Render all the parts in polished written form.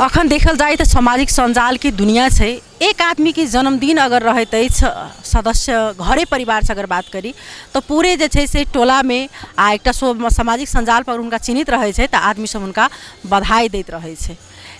अखन देखल जाए तो सामाजिक संजाल की दुनिया है। एक आदमी की जन्मदिन अगर रहते सदस्य घरे परिवार से अगर बात करी तो पूरे जे से टोला में एक सामाजिक संजाल पर उनका चिन्हित रहे तो आदमी सब उनका बधाई देते रहे।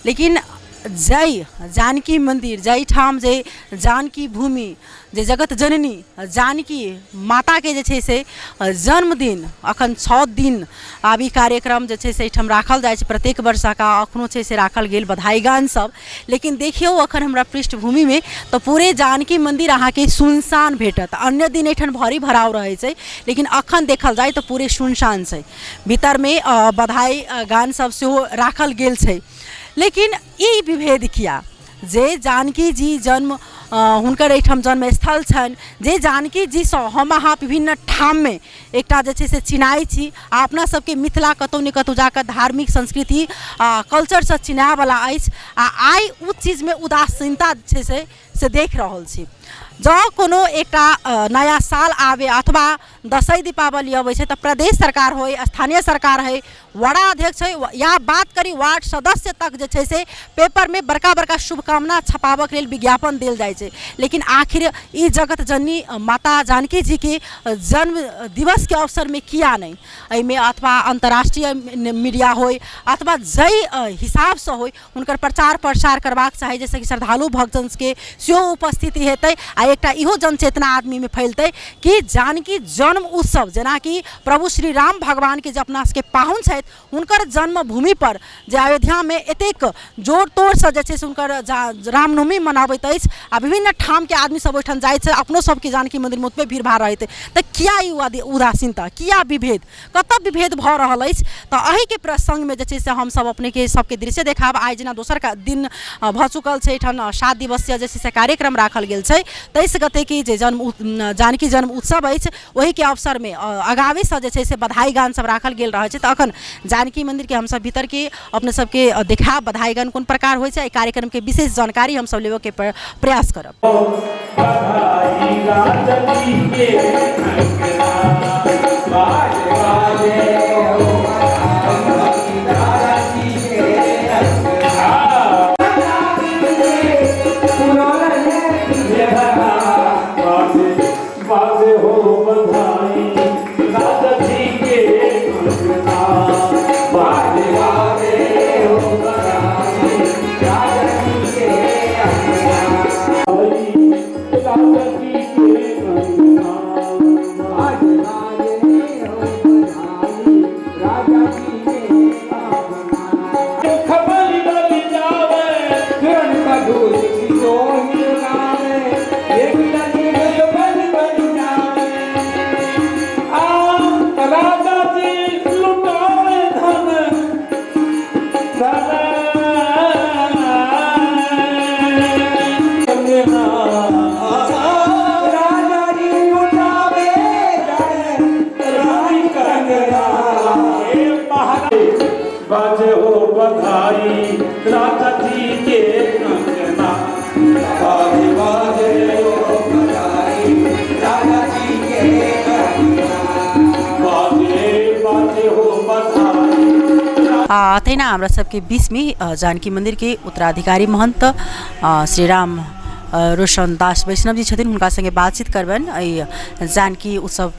लेकिन जय जानकी मंदिर जय ठाम जय जानकी भूमि जे जगत जननी जानकी माता के जे से जन्मदिन अखन 6 दिन आबी कार्यक्रम जे से एठम राखल जाए प्रत्येक वर्ष का अखनो से राखल गेल बधाई गान सब। लेकिन देखियो अखन हमरा पृष्ठभूमि में तो पूरे जानकी मंदिर अहाँ के सुनसान भेटत। अन्य दिन एठन भरी भराव रहे छै लेकिन अखन देखल जाए तो पूरे सुनसान छै। भीतर में बधाई गान सब से राखल गेल छै। लेकिन ई विभेद किया जे जानकी जी जन्म हुनकर एठम जन्म स्थल छन जे जानकी जी से हम अहाँ विभिन्न ठाम में एकटा जे से चिन्हाई छी। अपना सबके मिथिला कतौ ने कतौ जाकर धार्मिक संस्कृति कल्चर से चिन्हाय वाला आई उ चीज में उदासीनता से देख रहल छी। जो कोनो एकटा नया साल आवे अथवा दशई दीपावली आवे तो प्रदेश सरकार हो स्थानीय सरकार है वड़ा अध्यक्ष है या बात करी वार्ड सदस्य तक जे से पेपर में बड़का बड़का शुभकामना छपावक लेल विज्ञापन दिल जाए छै। लेकिन आखिर ई जगत जननी माता जानकी जी के जन्म दिवस के अवसर में किया नहीं एहिमे अथवा अंतर्राष्ट्रीय मीडिया हो अथवा जई हिसाब से हो उनकर प्रचार प्रसार करबाक चाही जैसे कि श्रद्धालु भक्तजन के सेहो उपस्थिति हेतै आ एकटा इहो जनचेतना आदमी में फैलते कि जानकी जन्म उत्सव जेना कि प्रभु श्री राम भगवान के जे अपना के पाहुन छथि हुनकर जन्मभूमि पर जे अयोध्या में एतेक जोर तोड़ से जे से हुनकर रामनवमी मनाबैत अछि आ विभिन्न ठाम के आदमी सब ओहिठाम जाइत छै अपनो सबके जानकी मंदिर में ओतबे भीड़ भाड़ रहते तो किया ई उदासीनता किया विभेद कत विभेद भ रहल अछि। तो एहि के प्रसंग में जे से हम सब अपने के सबके दृश्य देखाब। आई जेना दोसर का दिन भ चुकल छै एठाम 7 दिवसीय जे से कार्यक्रम राखल गेल छै 23 गते की जे जानकी जन्म उत्सव अछि वही के अवसर में आगावे से जे से बधाई गान सब राखल गेल रहे छै। तो अखन जानकी मंदिर के हम सब भीतर के अपने सबके देखा बधाई गान कोन प्रकार होय छै कार्यक्रम के विशेष जानकारी हम सब लेवे के प्रयास करब। तैना हमरा सबके बीच में जानकी मंदिर के उत्तराधिकारी महंत श्री राम रोशन दास वैष्णव जी छथिन हुनका संगे बातचीत करबन जानकी उत्सव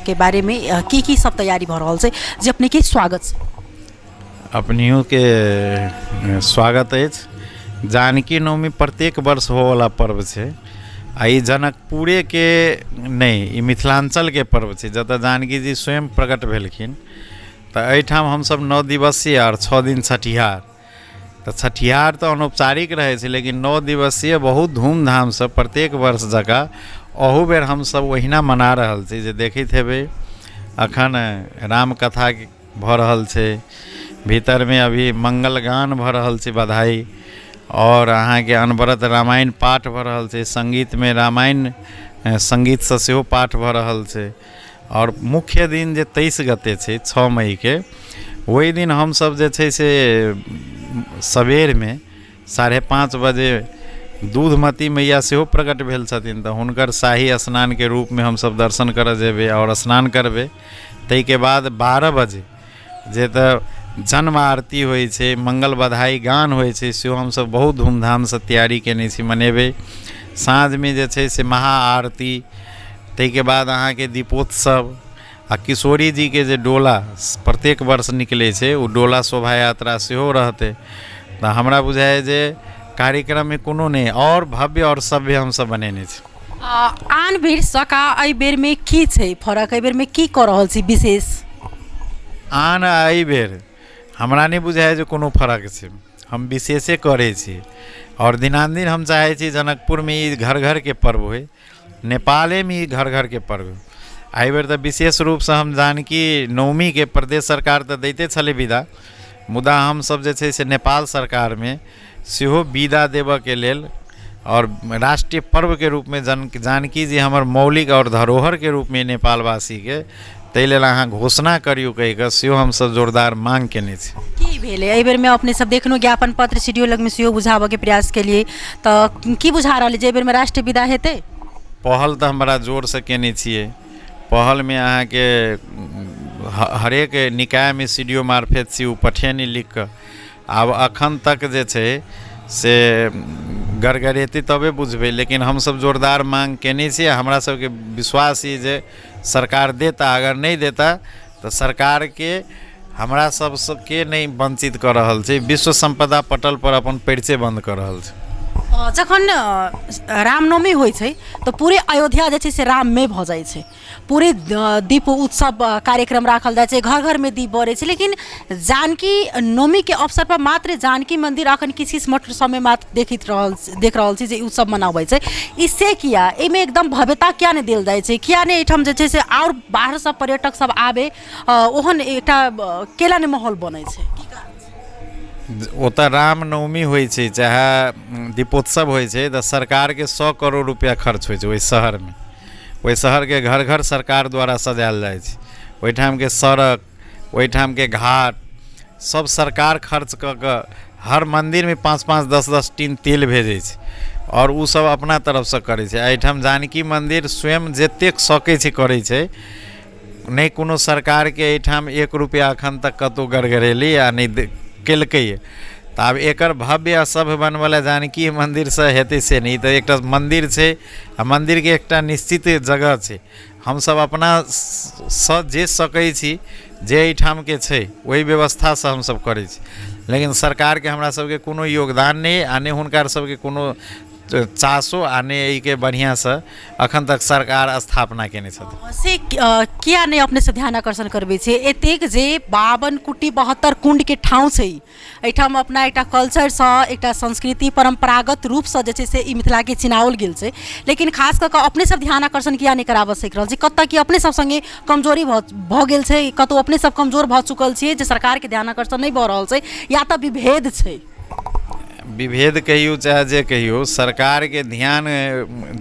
के बारे में की सब तैयारी भ रहल छै। जे अपने के स्वागत अपनियों के स्वागत अछि। जानकी नवमी प्रत्येक वर्ष हो वाला पर्व छै आ ई जनकपुरे के नहीं ई मिथिलांचल के पर्व छै जतऽ जानकी जी स्वयं प्रकट भेलखिन। तो एहिठाम हम सब 9 दिवसीय और 6 दिन छठिहार तो छठिहार तो अनौपचारिक रहे छै लेकिन 9 दिवसीय बहुत धूमधाम से प्रत्येक वर्ष जकाँ अहू बेर हम सब ओहिना मना रहल छी। जे देखैत हेबै अखन रामकथा भ रहल छै भीतर में अभी मंगल गान भ रहल छै बधाई और अहाँ के अनवरत रामायण पाठ भ रहल छै संगीत में रामायण संगीत से सेहो पाठ भ रहल छै। और मुख्य दिन जे 23 गते छै 6 मई के वही दिन हम सब जे छै से सबेर में 5:30 बजे दूधमती मैया सेहो प्रकट भेल छथिन तो हुनकर शाही स्नान के रूप में हम सब दर्शन करऽ जेबै और स्नान करबै। तै के बाद 12 बजे जे तो जन्म आरती होइ छै, मंगल बधाई गान होइ छै, सेहो हमसब बहुत धूमधामसँ तैयारी केने छी, मनेबै। साँझमे जे छै से महाआरती, ताहिके बाद अहाँके दीपोत्सव आ किशोरी जीके जे डोला प्रत्येक वर्ष निकलै छै, ओ डोला शोभा यात्रा सेहो रहतै। तऽ हमरा बुझाइ जे कार्यक्रममे कोनो नहि, आओर भव्य आओर सभ्य हमसब बनेने छी। आन बेर सका एहि बेरमे की छै फरक, एहि बेरमे की कऽ रहल छी विशेष? आन एहि बेर हमरा नहि बुझाइ जे कोनो फर्क छै, हम विशेषे करै छी। आओर दिनानुदिन हम चाहै छी जनकपुरमे ई घर घरके पर्व होइ, नेपालेमे ई घर घरके पर्व होइ। एहि बेर तऽ विशेष रूपसँ हम जानकी नवमीके प्रदेश सरकार तऽ दैते छलै विदा, मुदा हमसब जे छै से नेपाल सरकारमे सेहो विदा देबऽके लेल और राष्ट्रीय पर्वके रूपमे जानकी जी हमर मौलिक और धरोहरके रूपमे नेपालवासीके, ताहि लेल अहाँ घोषणा करियौ कहिकऽ सेहो हमसब जोरदार मांग केने छी। की भेलै एहि बेरमे अपने सब देखलहुँ ज्ञापन पत्र सीडीओ लगमे सेहो बुझाबऽके प्रयास केलिए, तऽ की बुझा रहल छै एहि बेरमे राष्ट्रीय विदा हेतै? पहल तऽ हम बड़ा जोरसँ केने छियै। पहलमे अहाँके हरेक निकायमे सीडीओ मार्फत छी ओ पठेनी लिख कऽ, आब एखन तक जे छै से गड़गड़ेतै तबे बुझबै, लेकिन हमसब जोरदार मांग केने छी। हमरा सबके विश्वास ई जे सरकार देता, अगर नहीं देता तो सरकार के हमरा सबके नहीं वंचित कर रहल छै, विश्व संपदा पटल पर अपन परिचय बंद कर रहल छै। जखन रामनवमी होइ छै तऽ पूरे अयोध्या जे छै से राममय भऽ जाइ छै, पूरे दीप उत्सव कार्यक्रम राखल जाइ छै, घर घरमे दीप बरै छै। लेकिन जानकी नवमी के अवसर पर मात्र जानकी मंदिर अखन किछ मठ सबमे मात्र देख रहल छी जे उत्सव मनाबै छै। इससे किया एहिमे एकदम भव्यता किया नहीं देल जाइ छै, किया नहीं एहिठाम जे छै से और बाहर सब पर्यटक सब आबे, ओहन एकटा केला नहीं माहौल बनै छै? ओतऽ रामनवमी होइ छै चाहे दीपोत्सव होइ छै तऽ सरकारके 100 करोड़ रुपया खर्च होइ छै ओहि शहरमे। ओहि शहरके घर घर सरकार द्वारा सजायल जाइ छै, ओहिठामके सड़क, ओहिठामके घाट सब सरकार खर्च कऽ कऽ हर मन्दिरमे 5-5, 10-10 टीन तेल भेजै छै और उ सब अपना तरफसँ करै छै। एहिठाम जानकी मन्दिर स्वयं जतेक सकै छै करै छै, नहीं कोनो सरकारके एहिठाम 1 रुपया एखन तक कतहु गड़गड़ेली आ नहीं केलकै। तऽ आब एकर भव्य आ सभ्य बनबैला जानकी मन्दिरसँ हेतै से नहीं, तऽ एकटा मन्दिर छै आ मन्दिरके एकटा निश्चित जगह छै। हमसब अपना सँ जे सकै छी, जे एहिठामके छै ओहि व्यवस्थासँ हमसब करै छी, लेकिन सरकारके हमरा सबके कोनो योगदान नहीं आ नहीं हुनकर सबके कोनो चासो आ नहीं एहिके बढ़िआँसँ अखन तक सरकार स्थापना केने छथिन। से किया नहीं अपने से ध्यान आकर्षण करबै छै? एतेक जे 52 कुटी 72 कुंड के ठाउँ छै, एहिठाम अपना एकटा कल्चरसँ, एकटा संस्कृति परम्परागत रूपसँ जे छै से ई मिथिलाके चिनाओल गेल छै, लेकिन खास कऽ कऽ अपने सब ध्यान आकर्षण किया नहीं कराबऽ सीख रहल छी? कतऽ कि अपने सब संगे कमजोरी भऽ गेल छै, कतौ अपने सब कमजोर भऽ चुकल छियै जे सरकारके ध्यान आकर्षण नहीं भऽ रहल छै, या तऽ विभेद छै? विभेद कहियो चाहे जे कहियो, सरकारके ध्यान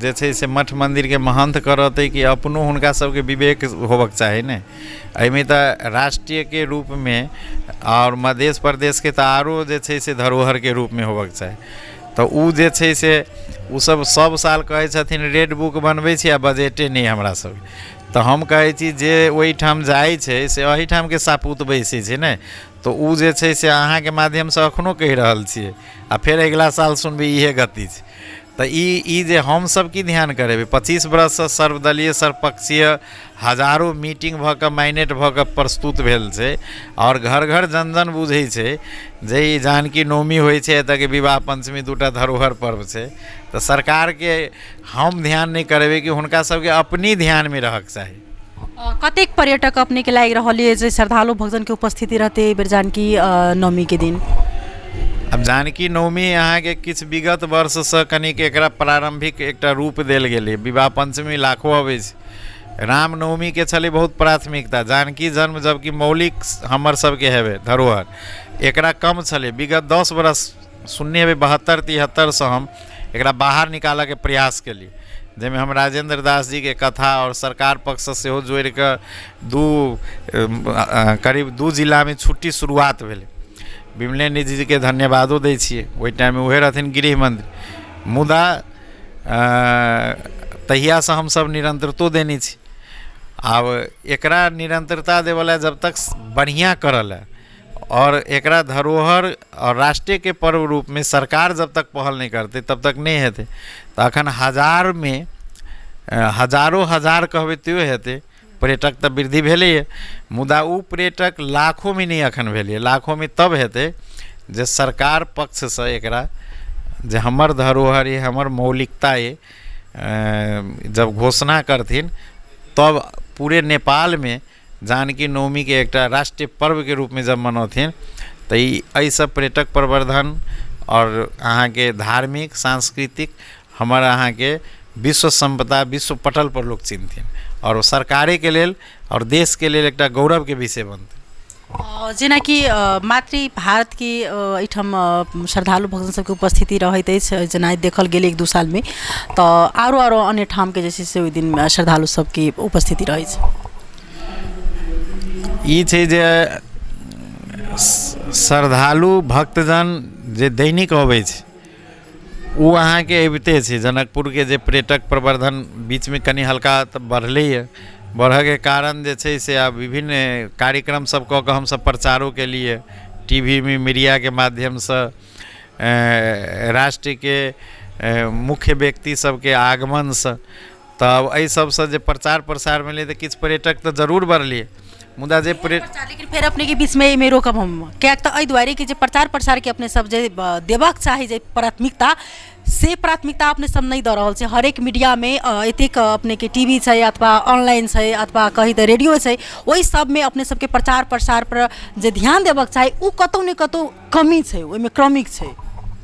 जे छै से मठ मन्दिरके महंत करतै कि अपनो हुनका सबके विवेक होबक चाही ने। एहिमे तऽ राष्ट्रीयके रूपमे और मध्य प्रदेशके तऽ आरो जे छै से धरोहरके रूपमे होबक चाही। तऽ उ जे छै से उ सब साल कहै छथिन रेड बुक बनबै छी आ बजटे नहीं हमरा सब। तऽ हम कहै छी जे ओहिठाम जाइ छै से एहिठामके सापूत बैसै छै ने, तो उ जे छै से अहाँके माध्यमसँ एखनो कहि रहल छियै आ फेर अगिला साल सुनबै इहे गति छै। तऽ ई जे हमसब की ध्यान करेबै? 25 बरससँ सर्वदलीय सर्वपक्षीय हजारों मीटिंग भऽ कऽ माइनेट भऽ कऽ प्रस्तुत भेल छै और घर घर जन जन बुझै छै जे ई जानकी नवमी होइ छै, एतऽके विवाह पंचमी दूटा धरोहर पर्व छै। तऽ सरकारके हम ध्यान नहीं करेबै कि हुनका सबके अपनी ध्यानमे रहक चाही। कतेक पर्यटक अपने के लागि रहल है जे श्रद्धालु भक्तजन के उपस्थिति रहते एहि बेर जानकी नवमी के दिन? अब जानकी नवमी अहाँके किछु विगत वर्षसँ कनिक एकरा प्रारंभिक एकटा रूप देल गेलै। विवाह पंचमी लाखों अबै छै, रामनवमीके छलै बहुत प्राथमिकता। जानकी जन्म जबकि मौलिक हमर सबके हेबै धरोहर, एकरा कम छलै। विगत 10 बरस सुनने हेबै 72-73सँ हम एकरा बाहर निकालऽके प्रयास केलिए, जाहिमे हम राजेंद्र दास जी के कथा और सरकार पक्षसँ सेहो जोड़ि कऽ करीब 2 जिलामे छुट्टी शुरुआत भेलै। विमलेन्द्र जी के धन्यवादो दै छियै, ओहि टाइममे उहे रहथिन गृह मंत्री। मुदा तहियासँ हमसब निरंतरतो देने छी। आब एकरा निरंतरता देवला जब तक बढ़िया करल है और एकरा धरोहर और राष्ट्र के पर्व रूप में सरकार जब तक पहल नहीं करते तब तक नहीं हेतै। तो अखन हजार में हजारों हजार कहबै त्यो हेतै। पर्यटक तो वृद्धि भेलैए, मुदा उ पर्यटक लाखों में नहीं अखन भेलैए। लाखों में तब हेतै जे सरकार पक्ष से एकरा जे हमर धरोहर ये, हमर मौलिकता ये, जब घोषणा करथिन तब पूरे नेपाल में जानकी नवमी के एक राष्ट्रीय पर्व के रूप में जब मनौथिन तो ये सब पर्यटक प्रवर्धन और अहाँ के धार्मिक सांस्कृतिक हमर अहाँ के विश्व संपदा विश्व पटल पर लोग चिन्हथिन और सरकारे के लेल और देश के लेल एक गौरव के विषय बनते। जेना कि मातृ भारत की एठम श्रद्धालु भक्तन सबके उपस्थिति रहैत अछि, जेना देखल गेल 1-2 साल में, तो आरो अन्य ठाम के जैसे से ओहि दिन श्रद्धालु सबके उपस्थिति रहै छै। ई छै जे श्रद्धालु भक्तजन जे दैनिक अबै छै वो अहाँ के अबिते छै। जनकपुर के जे पर्यटक प्रवर्धन बीच में कनी हल्का तो बढ़लैए, बढ़े के कारण जे छै से आब विभिन्न कार्यक्रम सब कऽ के हम सब प्रचारों के लिए टीवी में मीडिया के माध्यम से राष्ट्र के मुख्य व्यक्ति सबके आगमन से तब एहि सबसे जे प्रचार प्रसार मिले तो किछु पर्यटक तो जरूर बढ़लिए, मुदा जे लेकिन फिर अपने के बीच में रोकब हम क्या तो एहि दुआरे कि जे प्रचार प्रसार के अपने सब जे देबाक चाही जे प्राथमिकता से प्राथमिकता अपने सब नहीं दऽ रहल छै। हरेक मीडिया में एतेक अपने के टीवी छै अथवा ऑनलाइन छै अथवा कही तो रेडियो छै, ओहि सब में अपने सबके प्रचार प्रसार पर जे ध्यान देबाक चाही उ कतौ ने कतौ कमी छै, ओहिमे क्रमिक छै।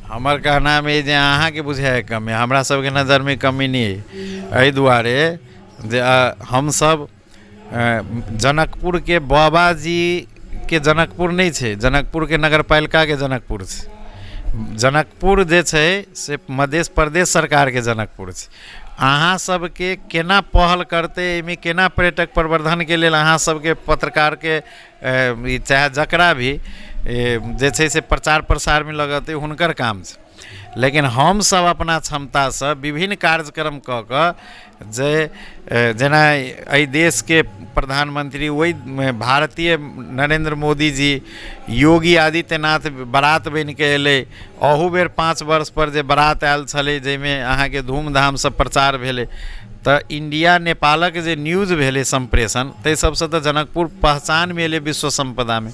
हमर कहना में जे अहाँ के बुझाय कमी, हमरा सबके नज़र में कमी नहीं है। एहि दुआरे जे हम सब जनकपुर के बाबा जी के जनकपुर नहीं छै, जनकपुर के नगरपालिका के जनकपुर छै। जनकपुर जे छै से मध्य प्रदेश सरकार के जनकपुर छै। अहाँ सबके केना पहल करते, एहिमे केना पर्यटक प्रवर्धन के लेल अहाँ सबके पत्रकार के चाहे जकरा भी जे छै से प्रचार प्रसार में लगते हुनकर काम छै। लेकिन हम सब अपना क्षमता से विभिन्न कार्यक्रम कऽ कऽ जे जेना एहि देश के प्रधानमंत्री वही भारतीय नरेंद्र मोदी जी योगी आदित्यनाथ बारात बन के अयलै, अहू बेर 5 वर्ष पर जे बारात आयल छलै जाहिमे अहाँके धूमधाम से प्रचार भेलै। तो इंडिया नेपालक जे न्यूज भेले संप्रेषण ताहि सबसे तो जनकपुर पहचान में एले विश्व संपदा में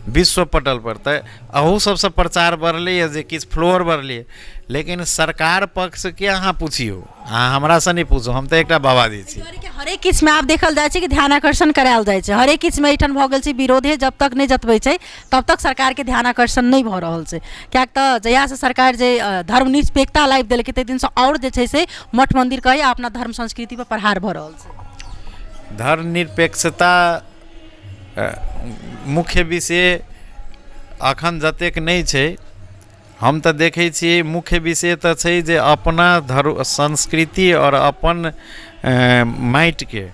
विश्व पटल पर, तो अहू सबसे प्रचार बढ़ले जे किछु फ्लोर बढ़ले। लेकिन सरकार पक्ष के अहाँ पूछियो, अहाँ हमरा से नहीं पूछो, हम तो एक बाबाजी छी। हरेक किछु में आप देखल जाए कि ध्यान आकर्षण करायल जाए छै, हरेक किछु में एठन भऽ गेल छै विरोधे जब तक नहीं जतबै छै तब तक सरकार के ध्यान आकर्षण नहीं भऽ रहल छै। कियाक तऽ जहिया से सरकार जे धर्मनिरपेक्षता लाबि देलकै ताहि दिन से और जे छै से मठ मंदिर कही अपना धर्म संस्कृति पर प्रहार भऽ रहल छै। धर्मनिरपेक्षता मुख्य विषय अखन जतेक नहीं छै, हम तो देखे छी मुख्य विषय तो छै जे अपना संस्कृति और अपन माटि के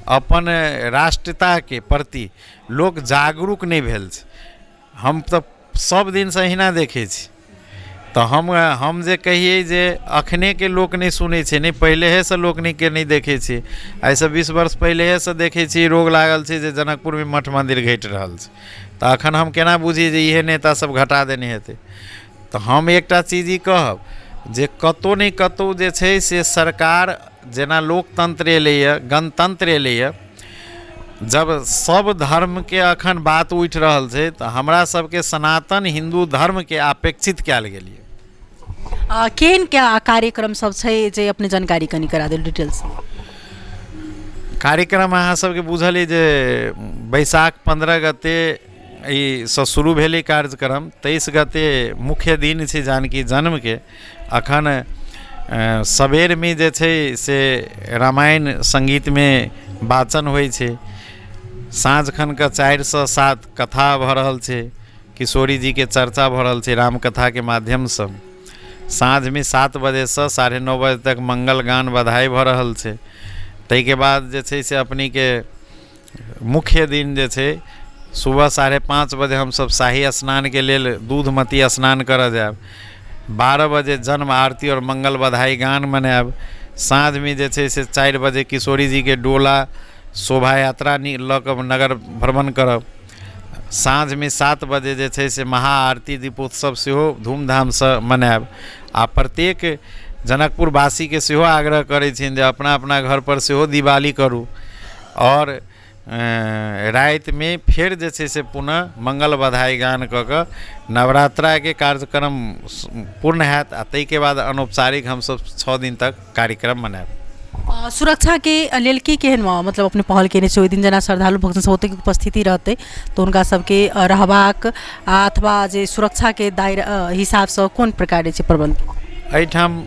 अपन राष्ट्रता के प्रति लोग जागरूक नहीं भेल छै। हम तो सब दिन से अहिना देखे छी। तो हम जे कहिए जे अखने के लोग नहीं सुने छे, नहीं पहले से लोग नहीं के नहीं देखे छी। ऐसे 20 वर्ष पहले से देखे छी रोग लागल छे जे जनकपुर में मठ मंदिर घटि रहल छे। तो अखन हम केना बुझी जे इहे नेता सब घटा देने हेते। तो हम एकटा चीज ही कहब जे कतौ नहीं कतौ जे छै से सरकार जेना लोकतंत्र एलैए गणतंत्र एलैए, जब सब धर्म के अखन बात उठि रहल छै तो हमरा सबके सनातन हिंदू धर्म के अपेक्षित कयल गेलिए। केन क्या कार्यक्रम सब छै जे अपने जानकारी कनी करा देल डिटेल्स। कार्यक्रम अहाँ सबके बुझल है जे बैसाख 15 गते ई से शुरू भेलै कार्यक्रम। 23 गते मुख्य दिन छै जानकी जन्म के। अखन सबेर में जे छै से रामायण संगीत में वाचन होइ छै। साँझ खन के 4 से 7 कथा भऽ रहल छै, किशोरी जी के चर्चा भऽ रहल छै राम कथा के माध्यम से। साँझ में 7 बजे से 9:30 बजे तक मंगल गान बधाई भऽ रहल छै। ताहिके बाद जे छै से अपनी के मुख्य दिन जे छै सुबह 5:30 बजे हम सब शाही स्नान के लेल दूधमती स्नान करऽ जायब। 12 बजे जन्म आरती और मंगल बधाई गान मनायब। साँझ में जे छै से 4 बजे किशोरी जी के डोला शोभा यात्रा लऽ कऽ नगर भ्रमण करब। साँझमे 7 बजे जे छै से महाआरती दीपोत्सव सेहो धूमधामसँ मनायब। आ प्रत्येक जनकपुरवासीके सेहो आग्रह करै छियनि जे अपना अपना घरपर सेहो दिवाली करू। और रातिमे फेर जे छै से पुनः मंगल बधाई गान कऽ कऽ नवरात्राके कार्यक्रम पूर्ण हैत। आ ताहिके बाद अनौपचारिक हमसब 6 दिन तक कार्यक्रम मनायब। सुरक्षा के लेल की केहन मतलब अपने पहल केने छै? ओहि दिन जेना श्रद्धालु भक्तन सब ओतेक उपस्थिति रहतै तऽ हुनका सबके रहबाक अथवा जे सुरक्षा के दायरा हिसाबसँ कोन प्रकार छै प्रबंध? एहिठाम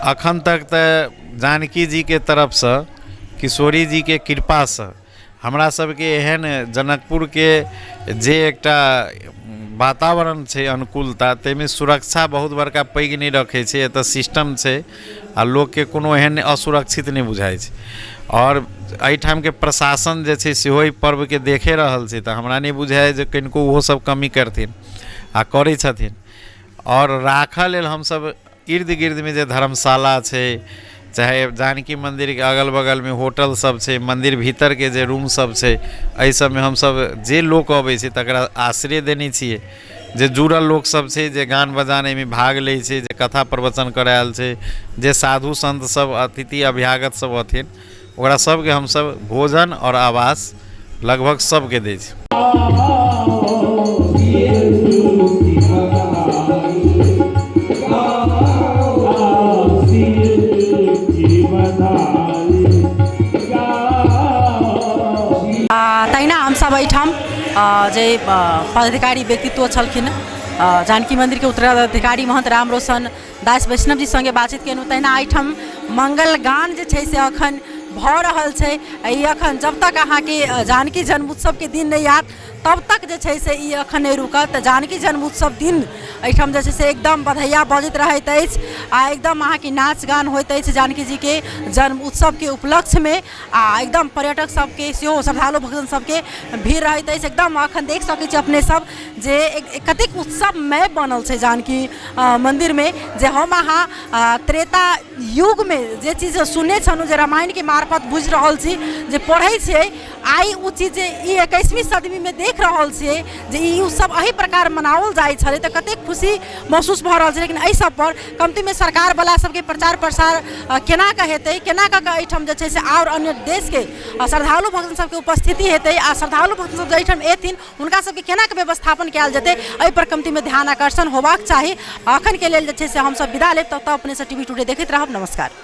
अखन तक तऽ जानकी जी के तरफसँ, किशोरी जी के कृपासँ हमरा सबके एहन जनकपुर के जे एकटा वातावरण छै अनुकूलता, ताहिमे सुरक्षा बहुत बड़का पैघ नहीं रखे छै। एतऽ सिस्टम छै आ लोकके कोनो एहन असुरक्षित नहीं बुझाइ छै। और एहिठाम के प्रशासन जे छै सेहो एहि पर्व के देखे रहल छै, तऽ हमरा नहीं बुझाइ जे कनिको ओहो सब कमी करथिन आ करै छथिन। और राखऽ लेल हमसब इर्द गिर्द में जे धर्मशाला छै, चाहे जानकी मंदिर के अगल बगल में होटल सब छै, मंदिर भीतर के जे रूम सब छै, एहि सब में हमसब जे लोक अबै छै तकरा आश्रय देने छियै। जे जुड़ल लोक सब छै, जे गान बजान में भाग लै छै, जे कथा प्रवचन करायल छै, जे साधु संत सब अतिथि अभ्यागत सब हथिन, ओकरा सबके हमसब भोजन और आवास लगभग सबके दै छी। तहिना हमसब एहिठाम जे पदाधिकारी व्यक्तित्व छलखिन, जानकी मंदिर के उत्तराधिकारी महंत राम रोशन दास वैष्णव जी संगे बातचीत केलहुँ। तहिना एहिठाम मंगल गान जे छै से अखन भऽ रहल छै। ई अखन जब तक अहाँके जानकी जन्मोत्सव के दिन नहीं आयत तब तक जे छै से ई अखन नहीं रुकत। जानकी जन्मोत्सव दिन एहिठाम जे छै से एकदम बधैया बजैत रहैत अछि आ एकदम अहाँके नाच गान होइत अछि जानकी जी के जन्म उत्सव के उपलक्ष्य में। आ एकदम पर्यटक सबके सेहो श्रद्धालु भक्तन सबके भीड़ रहैत अछि। एकदम अखन देख सकै छी अपने सब जे कतेक उत्सवमय बनल छै जानकी मंदिर में। जे हम अहाँ त्रेता युग में जे चीज सुनने छलहुँ, जे रामायण के मार्फत बुझि रहल छी, जे पढ़ै छियै, आई उ चीज ई 21वीं सदी में देख रहल छियै जे ई उत्सव एही प्रकार मनाओल जाइ छलै, तऽ कतेक खुशी महसूस भऽ रहल छै। लेकिन एहि सब पर कमती में सरकार वाला सबके प्रचार प्रसार केना कऽ हेतै, केना कऽ एहिठाम जे छै से और अन्य देश के श्रद्धालु भक्तन सबके उपस्थिति हेतै आ श्रद्धालु भक्तन सब जे एहिठाम एथिन हुनका सबके केना कऽ व्यवस्थापन कयल जेतै, एहि पर कमती में ध्यान आकर्षण होबाक चाही। अखन के लेल जे छै से हमसब विदा लेब। तब तक अपने से टीवी टुडे देखैत रहब। नमस्कार।